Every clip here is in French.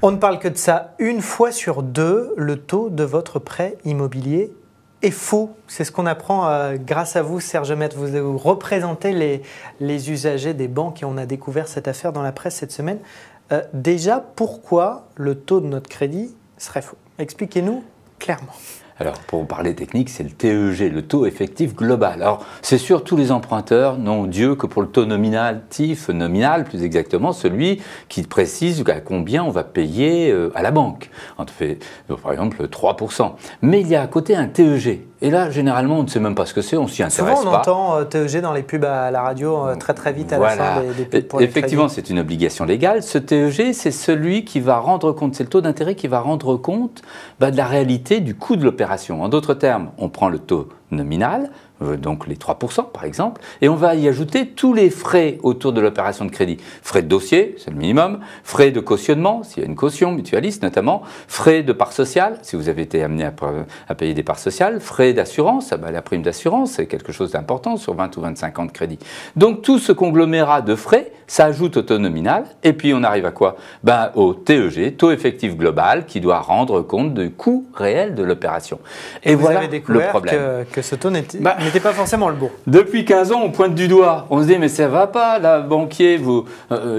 On ne parle que de ça. Une fois sur deux, le taux de votre prêt immobilier est faux. C'est ce qu'on apprend grâce à vous, Serge Maître. Vous représentez les usagers des banques et on a découvert cette affaire dans la presse cette semaine. Déjà, pourquoi le taux de notre crédit serait faux? Expliquez-nous clairement. Alors, pour parler technique, c'est le TEG, le taux effectif global. Alors, c'est sûr, tous les emprunteurs n'ont Dieu que pour le taux nominatif, nominal plus exactement, celui qui précise à combien on va payer à la banque. On fait, par exemple, 3%. Mais il y a à côté un TEG. Et là, généralement, on ne sait même pas ce que c'est, on s'y intéresse pas. Souvent, on entend TEG dans les pubs à la radio très vite à la fin des pubs pour effectivement, c'est une obligation légale. Ce TEG, c'est celui qui va rendre compte, c'est le taux d'intérêt qui va rendre compte de la réalité du coût de l'opération. En d'autres termes, on prend le taux nominal, donc les 3% par exemple, et on va y ajouter tous les frais autour de l'opération de crédit. Frais de dossier, c'est le minimum, frais de cautionnement, s'il y a une caution mutualiste notamment, frais de part sociale, si vous avez été amené à payer des parts sociales, frais d'assurance, la prime d'assurance, c'est quelque chose d'important sur 20 ou 25 ans de crédit. Donc tout ce conglomérat de frais, ça ajoute au taux nominal, et puis on arrive à quoi? Au TEG, taux effectif global, qui doit rendre compte du coût réel de l'opération. Et voilà le problème. Que ce taux n'était pas forcément le bon. Depuis 15 ans, on pointe du doigt. On se dit, mais ça ne va pas, là, banquier,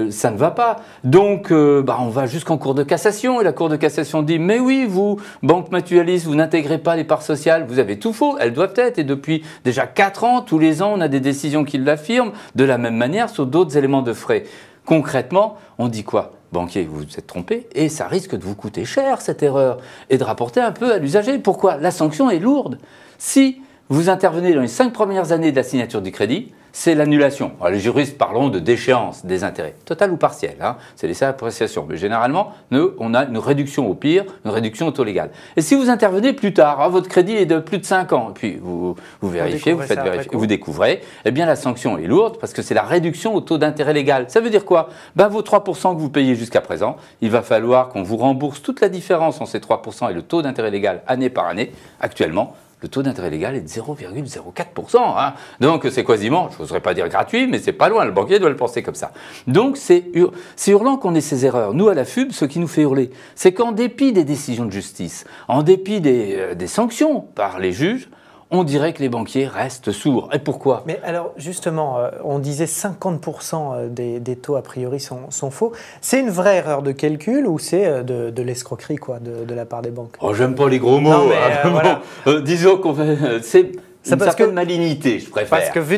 ça ne va pas. Donc, on va jusqu'en cour de cassation. Et la cour de cassation dit, mais oui, vous, banque mutualiste, vous n'intégrez pas les parts sociales. Vous avez tout faux. Elles doivent être. Et depuis déjà 4 ans, tous les ans, on a des décisions qui l'affirment. De la même manière, sur d'autres éléments de frais. Concrètement, on dit quoi? Banquier, vous vous êtes trompé et ça risque de vous coûter cher, cette erreur, et de rapporter un peu à l'usager. Pourquoi? La sanction est lourde. Si vous intervenez dans les 5 premières années de la signature du crédit, c'est l'annulation. Les juristes parlons de déchéance des intérêts, totale ou partielle, c'est laissé à appréciation. Mais généralement, nous, on a une réduction au pire, une réduction au taux légal. Et si vous intervenez plus tard, votre crédit est de plus de 5 ans, et puis vous vérifiez, vous faites vérifier, vous découvrez, eh bien la sanction est lourde parce que c'est la réduction au taux d'intérêt légal. Ça veut dire quoi? Vos 3% que vous payez jusqu'à présent, il va falloir qu'on vous rembourse toute la différence entre ces 3% et le taux d'intérêt légal année par année. Actuellement, le taux d'intérêt légal est de 0,04%. Donc c'est quasiment, je n'oserais pas dire gratuit, mais c'est pas loin, le banquier doit le penser comme ça. Donc c'est hurlant qu'on ait ces erreurs. Nous, à la FUB, ce qui nous fait hurler, c'est qu'en dépit des décisions de justice, en dépit des sanctions par les juges, on dirait que les banquiers restent sourds. Et pourquoi? Mais alors, justement, on disait 50% des taux, a priori, sont faux. C'est une vraie erreur de calcul ou c'est de l'escroquerie de la part des banques? J'aime pas les gros mots. Non, mais, voilà. Disons qu'on fait... C'est une certaine malignité, je préfère. Parce que vu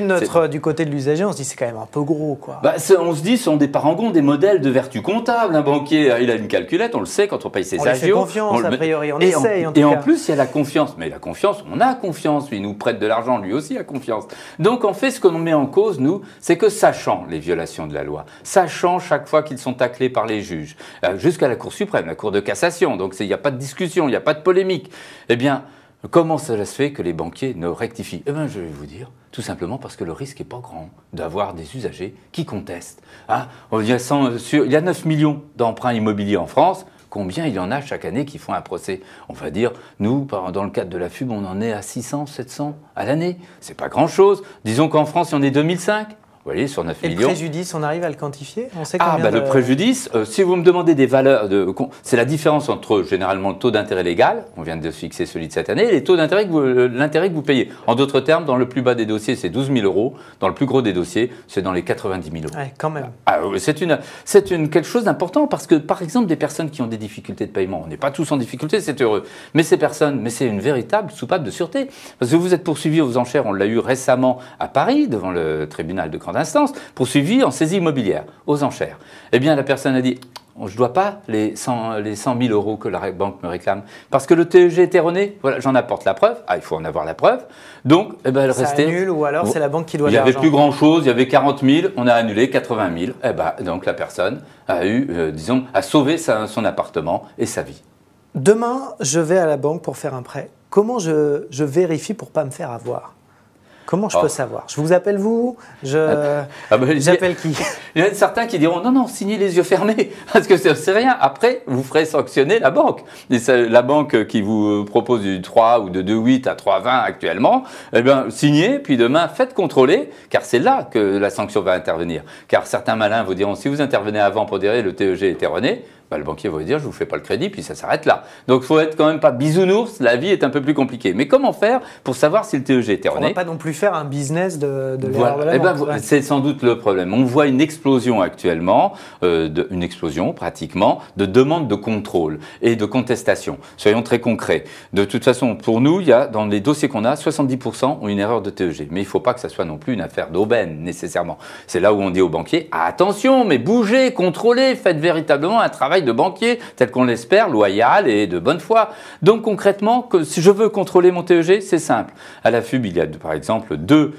du côté de l'usager, on se dit c'est quand même un peu gros, quoi. On se dit, ce sont des parangons, des modèles de vertu comptable. Un banquier, il a une calculette, on le sait quand on paye ses agios. On lui fait confiance, a priori, on essaye en tout cas. Et en plus, il y a la confiance. Mais la confiance, on a confiance. Lui, il nous prête de l'argent, lui aussi a confiance. Donc, en fait, ce que l'on met en cause, nous, c'est que sachant les violations de la loi, sachant chaque fois qu'ils sont taclés par les juges, jusqu'à la Cour suprême, la Cour de cassation, donc il n'y a pas de discussion, il n'y a pas de polémique, eh bien, comment ça se fait que les banquiers ne rectifient? Je vais vous dire, tout simplement parce que le risque n'est pas grand d'avoir des usagers qui contestent. Il y a 9 millions d'emprunts immobiliers en France. Combien il y en a chaque année qui font un procès? On va dire, nous, dans le cadre de la FUB, on en est à 600, 700 à l'année. C'est pas grand-chose. Disons qu'en France, il y en a 2005. Vous voyez, sur 9 millions. Et le préjudice, on arrive à le quantifier? On sait combien le préjudice, si vous me demandez des valeurs, c'est la différence entre généralement le taux d'intérêt légal, on vient de fixer celui de cette année, et les taux d'intérêt l'intérêt que vous payez. En d'autres termes, dans le plus bas des dossiers, c'est 12 000 €. Dans le plus gros des dossiers, c'est dans les 90 000 €. Ouais, quand même. C'est quelque chose d'important parce que, par exemple, des personnes qui ont des difficultés de paiement, on n'est pas tous en difficulté, c'est heureux. Mais ces personnes, c'est une véritable soupape de sûreté. Parce que vous êtes poursuivi aux enchères, on l'a eu récemment à Paris, devant le tribunal de grande instance, poursuivi en saisie immobilière, aux enchères. Eh bien, la personne a dit, je ne dois pas les 100 000 € que la banque me réclame, parce que le TEG est erroné. Voilà, j'en apporte la preuve. Il faut en avoir la preuve. Donc, elle restait... annule ou alors c'est la banque qui doit l'argent. Il n'y avait plus grand-chose, il y avait 40 000, on a annulé 80 000. Donc, la personne a a sauvé son appartement et sa vie. Demain, je vais à la banque pour faire un prêt. Comment je vérifie pour ne pas me faire avoir? Comment je peux savoir? Je vous appelle vous? J'appelle qui? Il y en a certains qui diront non, signez les yeux fermés, parce que c'est rien. Après, vous ferez sanctionner la banque. Et la banque qui vous propose du 3 ou de 2,8 à 3,20 actuellement, signez, puis demain, faites contrôler, car c'est là que la sanction va intervenir. Car certains malins vous diront, si vous intervenez avant pour dire le TEG est erroné, le banquier va vous dire je ne vous fais pas le crédit, puis ça s'arrête là. Donc il faut être quand même pas bisounours, la vie est un peu plus compliquée. Mais comment faire pour savoir si le TEG est erroné? On ne va pas non plus faire un business de l'erreur de la banque. C'est sans doute le problème. On voit une explosion actuellement, une explosion pratiquement, de demandes de contrôle et de contestation. Soyons très concrets. De toute façon, pour nous, il y a dans les dossiers qu'on a, 70% ont une erreur de TEG. Mais il ne faut pas que ça soit non plus une affaire d'aubaine nécessairement. C'est là où on dit aux banquiers, attention, mais bougez, contrôlez, faites véritablement un travail de banquier, tel qu'on l'espère, loyal et de bonne foi. Donc concrètement, si je veux contrôler mon TEG, c'est simple. À la FUB, il y a par exemple deux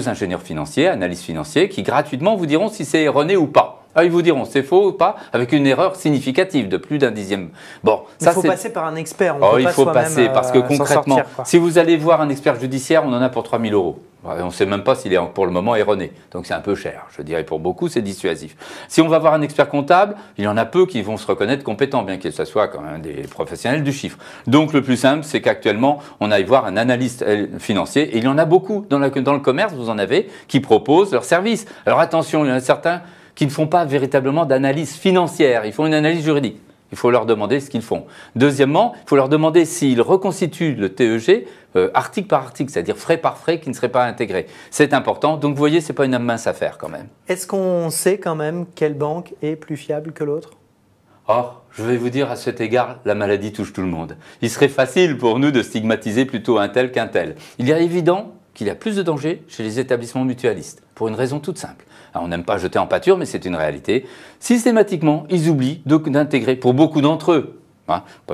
ingénieurs financiers, analystes financiers, qui gratuitement vous diront si c'est erroné ou pas. Ah, ils vous diront c'est faux ou pas, avec une erreur significative de plus d'un dixième. Bon, il faut passer par un expert. Il faut passer parce que concrètement, si vous allez voir un expert judiciaire, on en a pour 3 000 €. On ne sait même pas s'il est pour le moment erroné. Donc c'est un peu cher. Je dirais pour beaucoup, c'est dissuasif. Si on va voir un expert comptable, il y en a peu qui vont se reconnaître compétents, bien que ce soit quand même des professionnels du chiffre. Donc le plus simple, c'est qu'actuellement, on aille voir un analyste financier. Et il y en a beaucoup dans le commerce, vous en avez, qui proposent leurs services. Alors attention, il y en a certains qui ne font pas véritablement d'analyse financière. Ils font une analyse juridique. Il faut leur demander ce qu'ils font. Deuxièmement, il faut leur demander s'ils reconstituent le TEG article par article, c'est-à-dire frais par frais qui ne seraient pas intégrés. C'est important. Donc vous voyez, ce n'est pas une mince affaire quand même. Est-ce qu'on sait quand même quelle banque est plus fiable que l'autre? Or, je vais vous dire à cet égard, la maladie touche tout le monde. Il serait facile pour nous de stigmatiser plutôt un tel qu'un tel. Il est évident qu'il y a plus de danger chez les établissements mutualistes, pour une raison toute simple. Alors, on n'aime pas jeter en pâture, mais c'est une réalité. Systématiquement, ils oublient d'intégrer, pour beaucoup d'entre eux,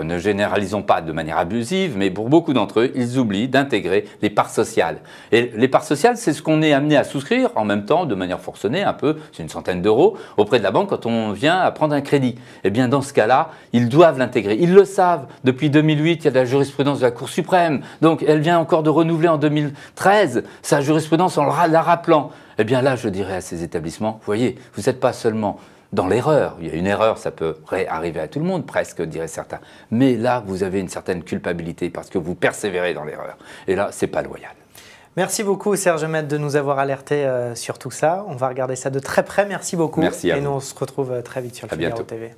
ne généralisons pas de manière abusive, mais pour beaucoup d'entre eux, ils oublient d'intégrer les parts sociales. Et les parts sociales, c'est ce qu'on est amené à souscrire en même temps, de manière forcenée, un peu, c'est une centaine d'euros, auprès de la banque quand on vient à prendre un crédit. Eh bien, dans ce cas-là, ils doivent l'intégrer. Ils le savent. Depuis 2008, il y a de la jurisprudence de la Cour suprême. Donc, elle vient encore de renouveler en 2013 sa jurisprudence en la rappelant. Eh bien là, je dirais à ces établissements, vous voyez, vous n'êtes pas seulement dans l'erreur. Il y a une erreur, ça peut arriver à tout le monde, presque, diraient certains. Mais là, vous avez une certaine culpabilité parce que vous persévérez dans l'erreur. Et là, ce n'est pas loyal. Merci beaucoup, Serge Maître, de nous avoir alertés sur tout ça. On va regarder ça de très près. Merci beaucoup. Merci à vous. Et nous, on se retrouve très vite sur le Figaro TV.